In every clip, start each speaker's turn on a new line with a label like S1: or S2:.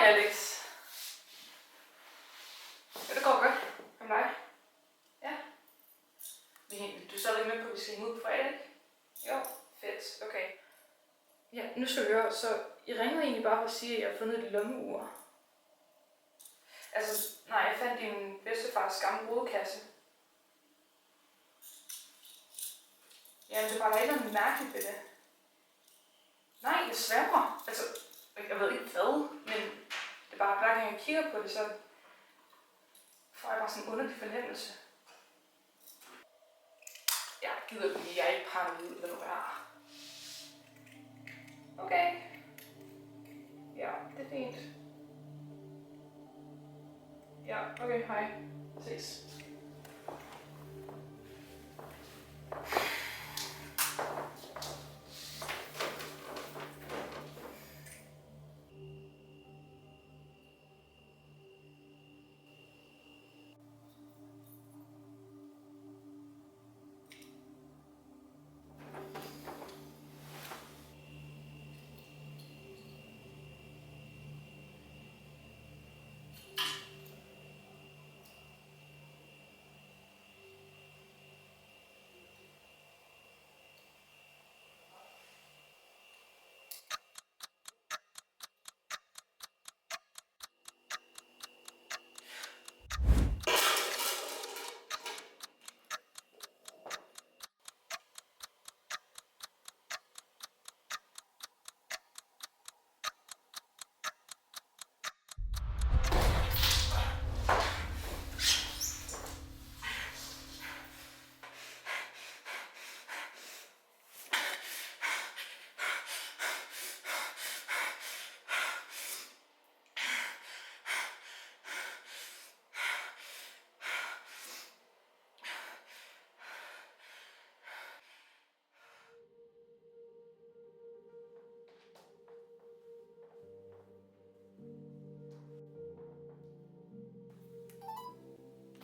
S1: Alex. Ja, det går godt. Om dig? Ja. Du er stadig med på, at vi skal hænge ud på fredag, ikke? Jo, fedt. Okay. Ja, nu skal vi høre. Så I ringede egentlig bare for at sige, at jeg har fundet et lommeur. Altså, nej, jeg fandt din bedstefars gamle rodekasse. Ja, det er bare, der er ikke noget mærkeligt ved det. Nej, jeg sværger. Altså, jeg ved ikke hvad, men det er bare, hver gang jeg kigger på det, så får jeg bare sådan en underlig fornemmelse. Jeg gider det, jeg er ikke paranoid, hvad du er. Okay. Ja, det er fint. Ja, okay, hej. Ses.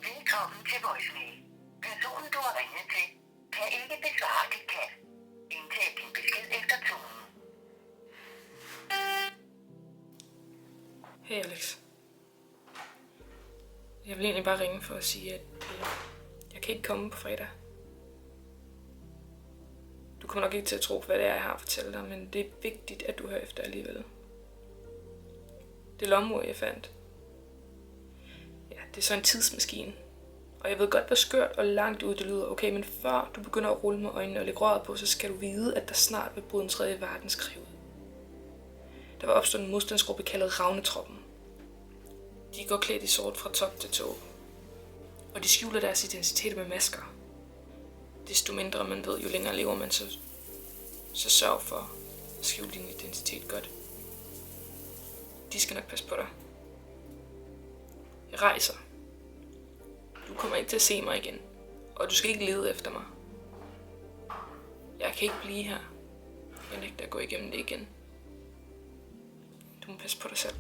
S2: Velkommen til voicemail. Personen, du har ringet til, kan ikke besvare dit kald. Indtal din besked efter tonen.
S1: Hey Alex. Jeg vil egentlig bare ringe for at sige, at jeg kan ikke komme på fredag. Du kommer nok ikke til at tro, hvad det er, jeg har at fortælle dig, men det er vigtigt, at du hører efter alligevel. Det lommeur, jeg fandt. Ja, det er så en tidsmaskine. Og jeg ved godt, hvor skørt og langt ud det lyder, okay, men før du begynder at rulle med øjnene og lægge røret på, så skal du vide, at der snart vil bryde en 3. verdenskrig ud. Der var opstået en modstandsgruppe kaldet Ravnetroppen. De går klædt i sort fra top til tå. Og de skjuler deres identitet med masker. Desto mindre man ved, jo længere lever man, så sørg for at skjule din identitet godt. De skal nok passe på dig. Jeg rejser. Du kommer ikke til at se mig igen, og du skal ikke lede efter mig. Jeg kan ikke blive her. Jeg nægter at gå igennem det igen. Du må passe på dig selv.